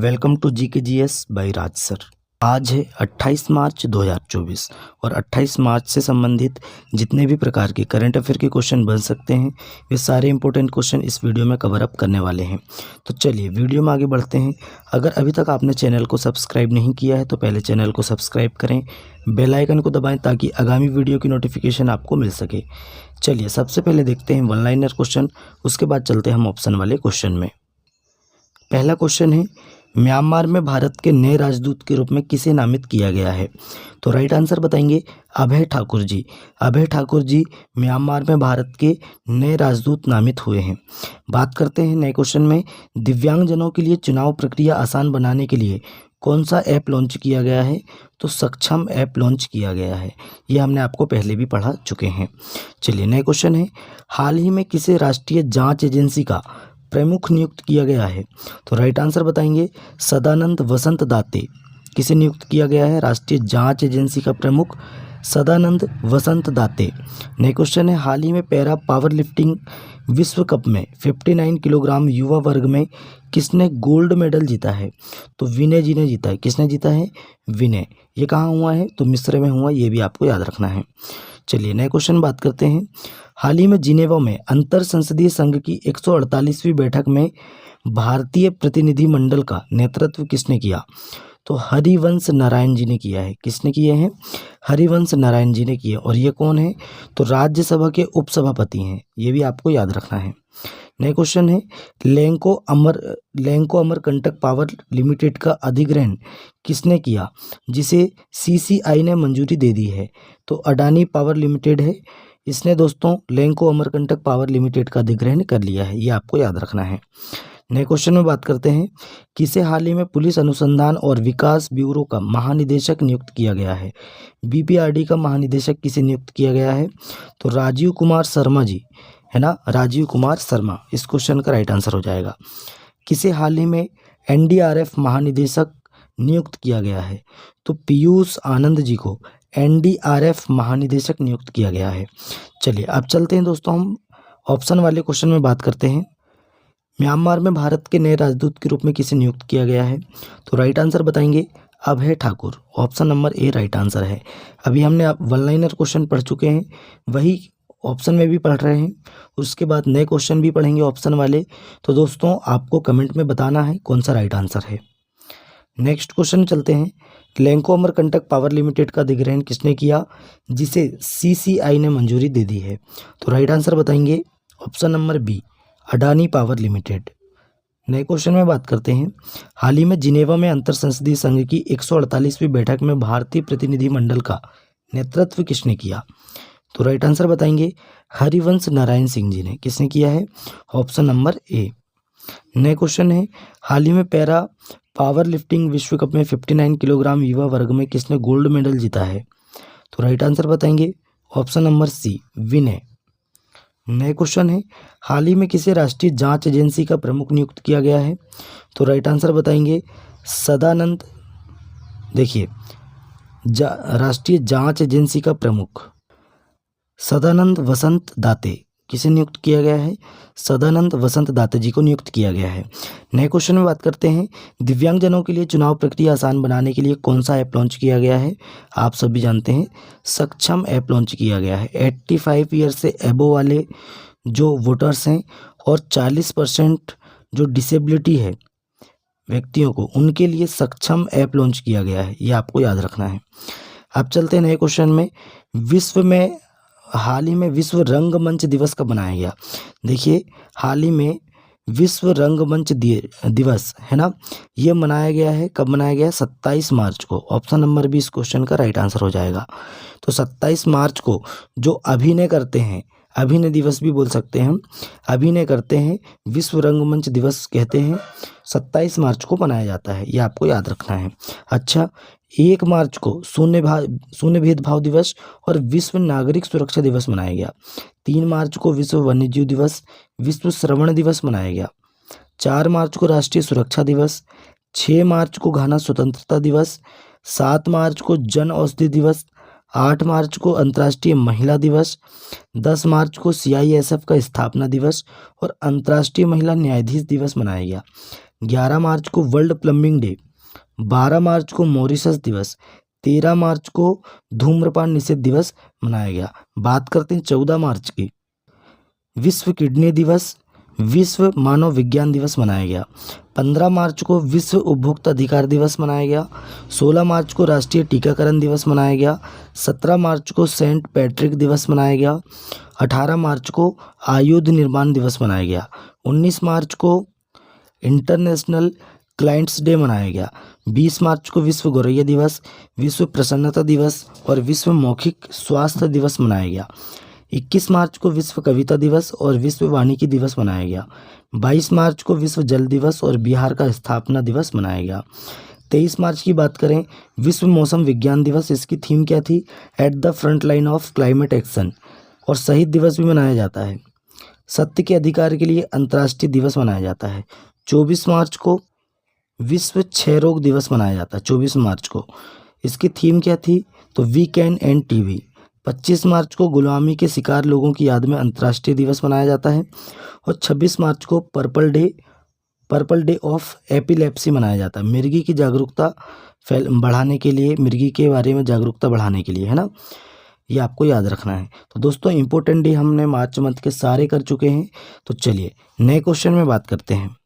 Welcome to जी के G S by Raj sir. आज है 28 मार्च 2024 और 28 मार्च से संबंधित जितने भी प्रकार के करंट अफेयर के क्वेश्चन बन सकते हैं वे सारे इंपॉर्टेंट क्वेश्चन इस वीडियो में कवर अप करने वाले हैं। तो चलिए वीडियो में आगे बढ़ते हैं। अगर अभी तक आपने चैनल को सब्सक्राइब नहीं किया है तो पहले चैनल को सब्सक्राइब करें, बेल आइकन को दबाएँ ताकि आगामी वीडियो की नोटिफिकेशन आपको मिल सके। चलिए सबसे पहले देखते हैं वन लाइनर क्वेश्चन, उसके बाद चलते हैं हम ऑप्शन वाले क्वेश्चन में। पहला क्वेश्चन है, म्यांमार में भारत के नए राजदूत के रूप में किसे नामित किया गया है? तो राइट आंसर बताएंगे अभय ठाकुर जी। अभय ठाकुर जी म्यांमार में भारत के नए राजदूत नामित हुए हैं। बात करते हैं नए क्वेश्चन में, दिव्यांगजनों के लिए चुनाव प्रक्रिया आसान बनाने के लिए कौन सा ऐप लॉन्च किया गया है? तो सक्षम ऐप लॉन्च किया गया है। ये हमने आपको पहले भी पढ़ा चुके हैं। चलिए नए क्वेश्चन है, हाल ही में किसे राष्ट्रीय जांच एजेंसी का प्रमुख नियुक्त किया गया है? तो राइट आंसर बताएंगे सदानंद वसंत दाते। किसे नियुक्त किया गया है? राष्ट्रीय जांच एजेंसी का प्रमुख सदानंद वसंत दाते। नेक्स्ट क्वेश्चन है, हाल ही में पैरा पावर लिफ्टिंग विश्व कप में 59 किलोग्राम युवा वर्ग में किसने गोल्ड मेडल जीता है? तो विनय जी ने जीता है। किसने जीता है? विनय। ये कहाँ हुआ है? तो मिस्र में हुआ, ये भी आपको याद रखना है। चलिए नए क्वेश्चन बात करते हैं, हाल ही में जिनेवा में अंतर संसदीय संघ की 148वीं बैठक में भारतीय प्रतिनिधिमंडल का नेतृत्व किसने किया? तो हरिवंश नारायण जी ने किया है। किसने किए हैं? हरिवंश नारायण जी ने किए। और ये कौन है? तो राज्यसभा के उपसभापति हैं। ये भी आपको याद रखना है। नए क्वेश्चन है, लैंको अमरकंटक पावर लिमिटेड का अधिग्रहण किसने किया जिसे सीसीआई ने मंजूरी दे दी है? तो अडानी पावर लिमिटेड है। इसने दोस्तों लैंको अमरकंटक पावर लिमिटेड का अधिग्रहण कर लिया है। ये आपको याद रखना है। नए क्वेश्चन में बात करते हैं, किसे हाल ही में पुलिस अनुसंधान और विकास ब्यूरो का महानिदेशक नियुक्त किया गया है? बीपीआरडी का महानिदेशक किसे नियुक्त किया गया है? तो राजीव कुमार शर्मा जी, है ना, राजीव कुमार शर्मा इस क्वेश्चन का राइट आंसर हो जाएगा। किसे हाल ही में एनडीआरएफ महानिदेशक नियुक्त किया गया है? तो पीयूष आनंद जी को एनडीआरएफ महानिदेशक नियुक्त किया गया है। चलिए अब चलते हैं दोस्तों, हम ऑप्शन वाले क्वेश्चन में बात करते हैं, म्यांमार में भारत के नए राजदूत के रूप में किसे नियुक्त किया गया है? तो राइट आंसर बताएंगे Abhay Thakur. Option number A right answer है। अभी हमने वन लाइनर क्वेश्चन पढ़ चुके हैं, वही ऑप्शन में भी पढ़ रहे हैं, उसके बाद नए क्वेश्चन भी पढ़ेंगे ऑप्शन वाले। तो दोस्तों आपको कमेंट में बताना है कौन सा राइट आंसर है। नेक्स्ट क्वेश्चन चलते हैं, लैंको अमरकंटक पावर लिमिटेड का अधिग्रहण किसने किया जिसे सीसीआई ने मंजूरी दे दी है? तो राइट आंसर बताएंगे option number B Adani Power Limited. नए क्वेश्चन में बात करते हैं, हाल ही में जिनेवा में अंतर संसदीय संघ की 148वीं बैठक में भारतीय प्रतिनिधिमंडल का नेतृत्व किसने किया? तो राइट आंसर बताएंगे हरिवंश नारायण सिंह जी ने। किसने किया है? ऑप्शन नंबर ए। नए क्वेश्चन है, हाल ही में पैरा पावर लिफ्टिंग विश्व कप में 59 किलोग्राम युवा वर्ग में किसने गोल्ड मेडल जीता है? तो राइट आंसर बताएंगे ऑप्शन नंबर सी विनय। नए क्वेश्चन है, हाल ही में किसे राष्ट्रीय जांच एजेंसी का प्रमुख नियुक्त किया गया है? तो राइट आंसर बताएंगे सदानंद, देखिए राष्ट्रीय जांच एजेंसी का प्रमुख सदानंद वसंत दाते। किसे नियुक्त किया गया है? सदानंद वसंत दाते जी को नियुक्त किया गया है। नए क्वेश्चन में बात करते हैं, दिव्यांगजनों के लिए चुनाव प्रक्रिया आसान बनाने के लिए कौन सा ऐप लॉन्च किया गया है? आप सभी जानते हैं सक्षम ऐप लॉन्च किया गया है। 85 ईयर से एबो वाले जो वोटर्स हैं और 40% जो डिसेबिलिटी है व्यक्तियों को, उनके लिए सक्षम ऐप लॉन्च किया गया है। ये आपको याद रखना है। अब चलते हैं नए क्वेश्चन में, हाल ही में विश्व रंगमंच दिवस कब मनाया गया? देखिए हाल ही में विश्व रंगमंच दिवस, है ना, ये मनाया गया है। कब मनाया गया है? 27 मार्च को। ऑप्शन नंबर बी इस क्वेश्चन का राइट आंसर हो जाएगा। तो 27 मार्च को जो अभिनय करते हैं, अभिनय दिवस भी बोल सकते हैं हम, अभिनय करते हैं, विश्व रंगमंच दिवस कहते हैं, 27 मार्च को मनाया जाता है। ये आपको याद रखना है। अच्छा, 1 मार्च को शून्य भेदभाव दिवस और विश्व नागरिक सुरक्षा दिवस मनाया गया। 3 मार्च को विश्व वन्यजीव दिवस, विश्व श्रवण दिवस मनाया गया। 4 मार्च को राष्ट्रीय सुरक्षा दिवस, 6 मार्च को घाना स्वतंत्रता दिवस, 7 मार्च को जन औषधि दिवस, 8 मार्च को अंतर्राष्ट्रीय महिला दिवस, 10 मार्च को सीआईएसएफ का स्थापना दिवस और अंतर्राष्ट्रीय महिला न्यायाधीश दिवस मनाया गया। 11 मार्च को वर्ल्ड प्लम्बिंग डे, 12 मार्च को मॉरिशस दिवस, 13 मार्च को धूम्रपान निषेध दिवस मनाया गया। बात करते हैं 14 मार्च की, विश्व किडनी दिवस, विश्व मानव विज्ञान दिवस मनाया गया। 15 मार्च को विश्व उपभोक्ता अधिकार दिवस मनाया गया। 16 मार्च को राष्ट्रीय टीकाकरण दिवस मनाया गया। 17 मार्च को सेंट पैट्रिक दिवस मनाया गया। 18 मार्च को आयुध निर्माण दिवस मनाया गया। 19 मार्च को इंटरनेशनल क्लाइंट्स डे मनाया गया। 20 मार्च को विश्व गौरैया दिवस, विश्व प्रसन्नता दिवस और विश्व मौखिक स्वास्थ्य दिवस मनाया गया। 21 मार्च को विश्व कविता दिवस और विश्व वानिकी दिवस मनाया गया। 22 मार्च को विश्व जल दिवस और बिहार का स्थापना दिवस मनाया गया। 23 मार्च की बात करें, विश्व मौसम विज्ञान दिवस, इसकी थीम क्या थी? At the front line of climate action. और शहीद दिवस भी मनाया जाता है। सत्य के अधिकार के लिए अंतर्राष्ट्रीय दिवस मनाया जाता है। 24 मार्च को विश्व क्षय रोग दिवस मनाया जाता है। 24 मार्च को इसकी थीम क्या थी? तो वी कैन एंड टीवी। 25 मार्च को गुलामी के शिकार लोगों की याद में अंतर्राष्ट्रीय दिवस मनाया जाता है। और 26 मार्च को पर्पल डे ऑफ एपिलेप्सी मनाया जाता है। मिर्गी की जागरूकता बढ़ाने के लिए, मिर्गी के बारे में जागरूकता बढ़ाने के लिए, है ना, ये आपको याद रखना है। तो दोस्तों इंपॉर्टेंट डे हमने मार्च मंथ के सारे कर चुके हैं। तो चलिए नए क्वेश्चन में बात करते हैं।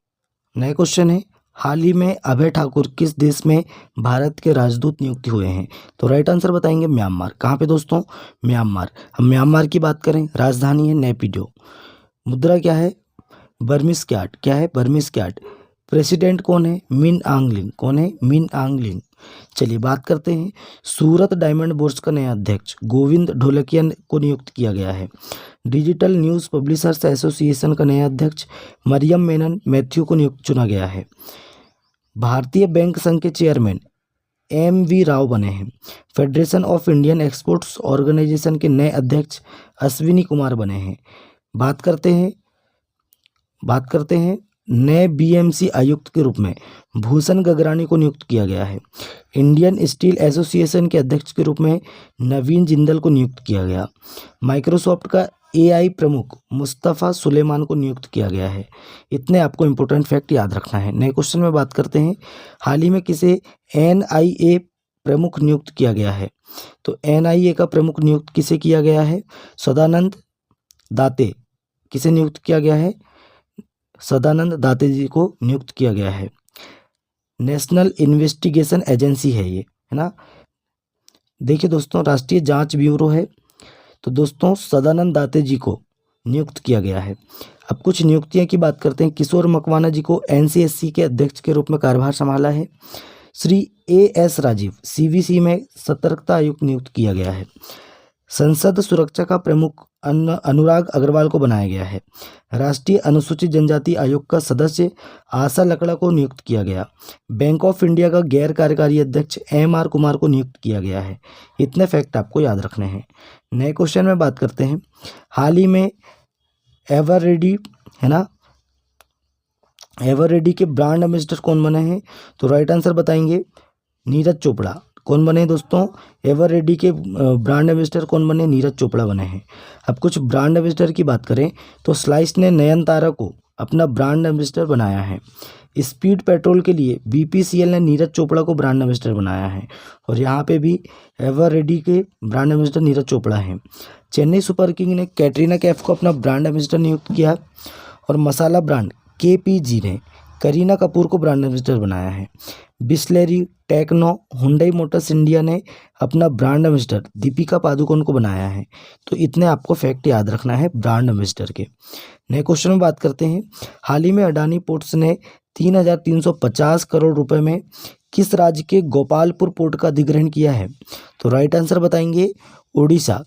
नए क्वेश्चन है, हाल ही में अभय ठाकुर किस देश में भारत के राजदूत नियुक्त हुए हैं? तो राइट आंसर बताएंगे म्यांमार। कहाँ पे दोस्तों? म्यांमार। हम म्यांमार की बात करें, राजधानी है नेपिडो। मुद्रा क्या है? Burmese CAT. क्या है? Burmese CAT. प्रेसिडेंट कौन है? मिन आंग लिंग। कौन है? मिन आंग लिंग। चलिए बात करते हैं, सूरत डायमंड बोर्ड्स का नया अध्यक्ष गोविंद ढोलकिया को नियुक्त किया गया है। डिजिटल न्यूज़ पब्लिशर्स एसोसिएशन का नया अध्यक्ष मरियम मेनन मैथ्यू को नियुक्त चुना गया है। भारतीय बैंक संघ के चेयरमैन MV राव बने हैं। Federation of Indian Exports Organisation के नए अध्यक्ष अश्विनी कुमार बने हैं। बात करते हैं नए BMC आयुक्त के रूप में भूषण गगरानी को नियुक्त किया गया है। इंडियन स्टील एसोसिएशन के अध्यक्ष के रूप में नवीन जिंदल को नियुक्त किया गया। माइक्रोसॉफ्ट का AI प्रमुख मुस्तफ़ा सुलेमान को नियुक्त किया गया है। इतने आपको इंपॉर्टेंट फैक्ट याद रखना है। नए क्वेश्चन में बात करते हैं, हाल ही में किसे NIA प्रमुख नियुक्त किया गया है? तो NIA का प्रमुख नियुक्त किसे किया गया है? सदानंद दाते। किसे नियुक्त किया गया है? सदानंद दाते जी को नियुक्त किया गया है। नेशनल इन्वेस्टिगेशन एजेंसी है ये, है ना। देखिए दोस्तों, राष्ट्रीय जांच ब्यूरो है। तो दोस्तों सदानंद दाते जी को नियुक्त किया गया है। अब कुछ नियुक्तियां की बात करते हैं। किशोर मकवाना जी को NCSC के अध्यक्ष के रूप में कार्यभार संभाला है। श्री AS राजीव CVC में सतर्कता आयुक्त नियुक्त किया गया है। संसद सुरक्षा का प्रमुख अनुराग अग्रवाल को बनाया गया है। राष्ट्रीय अनुसूचित जनजाति आयोग का सदस्य आशा लकड़ा को नियुक्त किया गया। बैंक ऑफ इंडिया का गैर कार्यकारी अध्यक्ष MR कुमार को नियुक्त किया गया है। इतने फैक्ट आपको याद रखने हैं। नए क्वेश्चन में बात करते हैं, हाल ही में एवर रेडी, है ना, एवर रेडी के ब्रांड एम्बेसडर कौन बने हैं? तो राइट आंसर बताएंगे नीरज चोपड़ा। कौन बने दोस्तों? एवर रेडी के ब्रांड एम्बेसडर कौन बने? नीरज चोपड़ा बने हैं। अब कुछ ब्रांड एम्बेसडर की बात करें तो स्लाइस ने नयनतारा को अपना ब्रांड एम्बेसडर बनाया है। स्पीड पेट्रोल के लिए BPCL ने नीरज चोपड़ा को ब्रांड एम्बेसडर बनाया है। और यहाँ पे भी एवर रेडी के ब्रांड एम्बेसडर नीरज चोपड़ा हैं। चेन्नई सुपर किंग ने कैटरीना कैफ को अपना ब्रांड एम्बेसडर नियुक्त किया। और मसाला ब्रांड KPG ने करीना कपूर को ब्रांड एम्बेसडर बनाया है। Bisleri, Tecno, Hyundai Motors India ने अपना ब्रांड एम्बेसडर दीपिका पादुकोण को बनाया है। तो इतने आपको फैक्ट याद रखना है ब्रांड एम्बेसडर के। नए क्वेश्चन में बात करते हैं, हाल ही में अडानी पोर्ट्स ने 3,350 करोड़ रुपए में किस राज्य के गोपालपुर पोर्ट का अधिग्रहण किया है? तो राइट आंसर बताएंगे ओडिशा।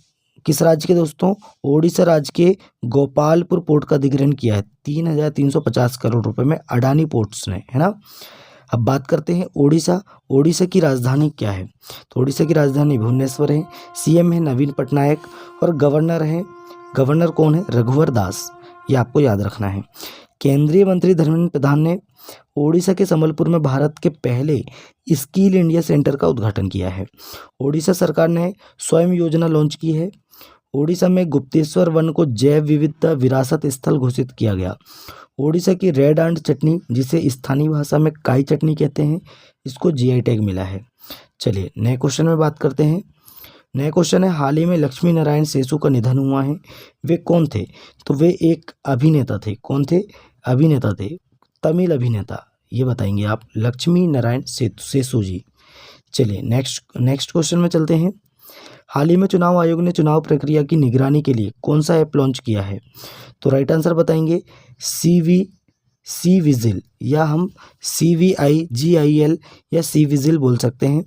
किस राज्य के दोस्तों? ओडिशा राज्य के गोपालपुर पोर्ट का अधिग्रहण किया है 3,350 करोड़ रुपए में अडानी पोर्ट्स ने, है ना। अब बात करते हैं ओडिशा। ओडिशा की राजधानी क्या है? तो ओडिशा की राजधानी भुवनेश्वर है। CM है नवीन पटनायक और गवर्नर कौन है? रघुवर दास। ये आपको याद रखना है। केंद्रीय मंत्री धर्मेंद्र प्रधान ने ओडिशा के संबलपुर में भारत के पहले स्किल इंडिया सेंटर का उद्घाटन किया है। ओडिशा सरकार ने स्वयं योजना लॉन्च की है। ओडिशा में गुप्तेश्वर वन को जैव विविधता विरासत स्थल घोषित किया गया। ओडिशा की रेड आंट चटनी, जिसे स्थानीय भाषा में काई चटनी कहते हैं, इसको जीआई टैग मिला है। चलिए नए क्वेश्चन में बात करते हैं। नया क्वेश्चन है, हाल ही में लक्ष्मी नारायण सेसु का निधन हुआ है। वे कौन थे? तो वे एक अभिनेता थे। कौन थे? अभिनेता थे, तमिल अभिनेता। ये बताएंगे आप, लक्ष्मी नारायण सेसु जी। चलिए नेक्स्ट क्वेश्चन में चलते हैं। हाल ही में चुनाव आयोग ने चुनाव प्रक्रिया की निगरानी के लिए कौन सा ऐप लॉन्च किया है? तो राइट आंसर बताएंगे सी विजिल, या हम CVIGIL या सी विजिल बोल सकते हैं।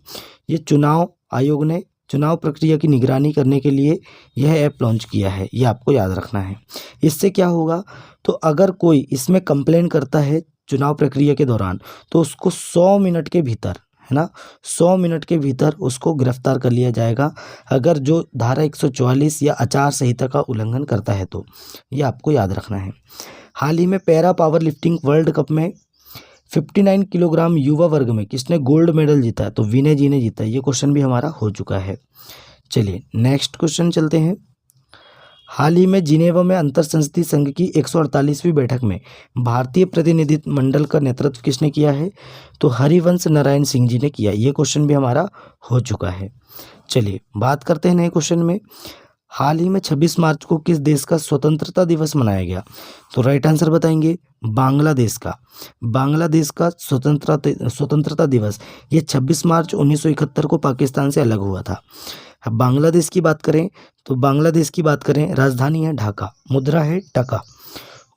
ये चुनाव आयोग ने चुनाव प्रक्रिया की निगरानी करने के लिए यह ऐप लॉन्च किया है, ये आपको याद रखना है। इससे क्या होगा, तो अगर कोई इसमें कंप्लेन करता है चुनाव प्रक्रिया के दौरान, तो उसको 100 मिनट के भीतर, है ना, 100 मिनट के भीतर उसको गिरफ्तार कर लिया जाएगा, अगर जो धारा 144 या आचार संहिता का उल्लंघन करता है तो। ये आपको याद रखना है। हाल ही में para power lifting world cup में 59 किलोग्राम युवा वर्ग में किसने गोल्ड मेडल जीता है? तो विनय जी ने जीता है। ये क्वेश्चन भी हमारा हो चुका है। चलिए नेक्स्ट क्वेश्चन चलते हैं। हाल ही में जिनेवा में अंतर संसदीय संघ की 148वीं बैठक में भारतीय प्रतिनिधिमंडल का नेतृत्व किसने किया है? तो हरिवंश नारायण सिंह जी ने किया। ये क्वेश्चन भी हमारा हो चुका है। चलिए बात करते हैं नए क्वेश्चन में। हाल ही में 26 मार्च को किस देश का स्वतंत्रता दिवस मनाया गया? तो राइट आंसर बताएंगे, बांग्लादेश का। बांग्लादेश का स्वतंत्रता दिवस ये 26 मार्च 1971 को पाकिस्तान से अलग हुआ था। अब बांग्लादेश की बात करें, तो बांग्लादेश की बात करें, राजधानी है ढाका, मुद्रा है टका,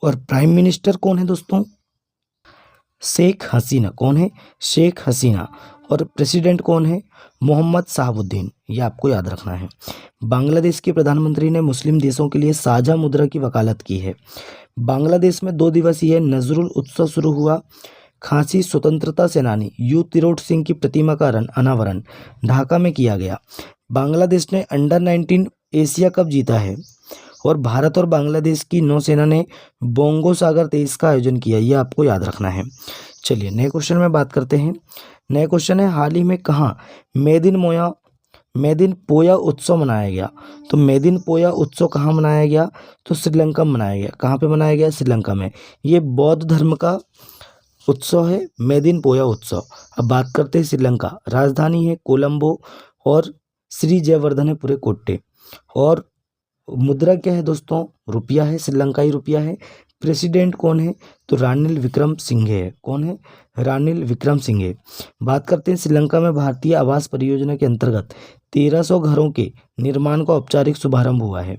और प्राइम मिनिस्टर कौन है दोस्तों? शेख हसीना। कौन है? शेख हसीना। और प्रेसिडेंट कौन है? मोहम्मद शहाबुद्दीन। ये आपको याद रखना है। बांग्लादेश के प्रधानमंत्री ने मुस्लिम देशों के लिए साझा मुद्रा की वकालत की है। बांग्लादेश में 2 दिवसीय नजरुल उत्सव शुरू हुआ। खासी स्वतंत्रता सेनानी यू तिरोट सिंह की प्रतिमा का अनावरण ढाका में किया गया। बांग्लादेश ने अंडर 19 एशिया कप जीता है। और भारत और बांग्लादेश की नौसेना ने बोंगो सागर 23 का आयोजन किया। ये आपको याद रखना है। चलिए नए क्वेश्चन में बात करते हैं। नए क्वेश्चन है, हाल ही में कहाँ मेदिन पोया उत्सव मनाया गया? तो मेदिन पोया उत्सव कहाँ मनाया गया? तो श्रीलंका में मनाया गया। कहाँ पे मनाया गया? श्रीलंका में। ये बौद्ध धर्म का उत्सव है, मेदिन पोया उत्सव। अब बात करते हैं श्रीलंका। राजधानी है कोलंबो और श्री जयवर्धन है पूरे कोट्टे। और मुद्रा क्या है दोस्तों? रुपया है, श्रीलंकाई रुपया है। प्रेसिडेंट कौन है? तो रानिल विक्रम सिंघे है। कौन है? रानिल विक्रम सिंघे। बात करते हैं श्रीलंका में भारतीय आवास परियोजना के अंतर्गत 1300 घरों के निर्माण का औपचारिक शुभारंभ हुआ है।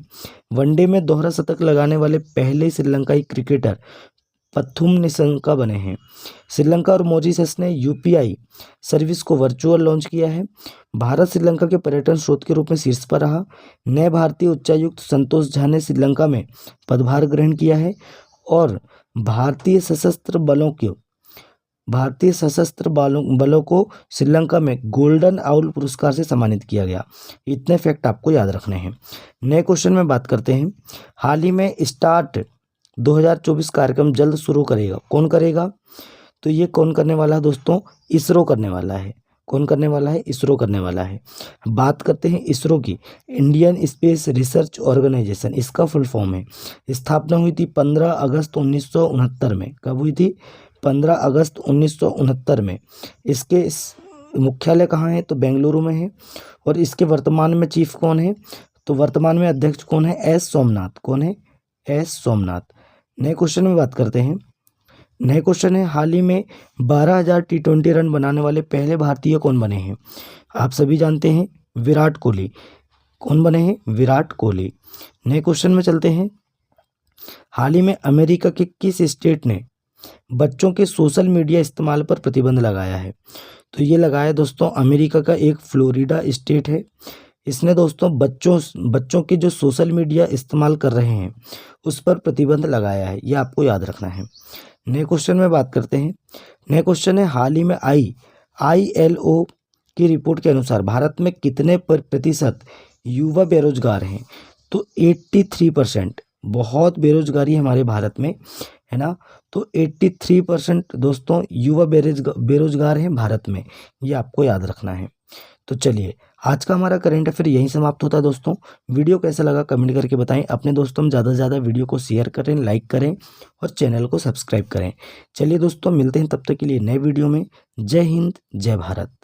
वनडे में दोहरा शतक लगाने वाले पहले श्रीलंकाई क्रिकेटर पथुम निशंका बने हैं। श्रीलंका और मॉरिशस ने यूपीआई सर्विस को वर्चुअल लॉन्च किया है। भारत श्रीलंका के पर्यटन स्रोत के रूप में शीर्ष पर रहा। नए भारतीय उच्चायुक्त संतोष झा ने श्रीलंका में पदभार ग्रहण किया है। और भारतीय सशस्त्र बलों को श्रीलंका में गोल्डन आउल पुरस्कार से सम्मानित किया गया। इतने फैक्ट आपको याद रखने हैं। नए क्वेश्चन में बात करते हैं। हाल ही में स्टार्ट 2024 कार्यक्रम जल्द शुरू करेगा। कौन करेगा? तो ये कौन करने वाला है दोस्तों? इसरो करने वाला है। कौन करने वाला है? इसरो करने वाला है। बात करते हैं इसरो की। इंडियन स्पेस रिसर्च ऑर्गेनाइजेशन, इसका फुल फॉर्म है। स्थापना हुई थी 15 अगस्त 1969 में। कब हुई थी? 15 अगस्त 1969 में। इसके मुख्यालय कहाँ है? तो बेंगलुरु में है। और इसके वर्तमान में चीफ कौन है? तो वर्तमान में अध्यक्ष कौन है? एस सोमनाथ। कौन है? एस सोमनाथ। नए क्वेश्चन में बात करते हैं। नए क्वेश्चन है, हाल ही में 12,000 T20 रन बनाने वाले पहले भारतीय कौन बने हैं? आप सभी जानते हैं, विराट कोहली। कौन बने हैं? विराट कोहली। नए क्वेश्चन में चलते हैं। हाल ही में अमेरिका के किस स्टेट ने बच्चों के सोशल मीडिया इस्तेमाल पर प्रतिबंध लगाया है? तो ये लगाया दोस्तों अमेरिका का एक फ्लोरिडा स्टेट है। इसने दोस्तों बच्चों के जो सोशल मीडिया इस्तेमाल कर रहे हैं उस पर प्रतिबंध लगाया है। ये आपको याद रखना है। नए क्वेश्चन में बात करते हैं। नए क्वेश्चन है, हाल ही में ILO की रिपोर्ट के अनुसार भारत में कितने प्रतिशत युवा बेरोजगार हैं? तो 83%। बहुत बेरोजगारी हमारे भारत में, है ना। तो 83% दोस्तों युवा बेरोजगार हैं भारत में। ये आपको याद रखना है। तो चलिए आज का हमारा करंट अफेयर यहीं समाप्त होता है दोस्तों। वीडियो कैसा लगा कमेंट करके बताएं। अपने दोस्तों में ज़्यादा से ज़्यादा वीडियो को शेयर करें, लाइक करें और चैनल को सब्सक्राइब करें। चलिए दोस्तों, मिलते हैं तब तक के लिए नए वीडियो में। जय हिंद, जय भारत।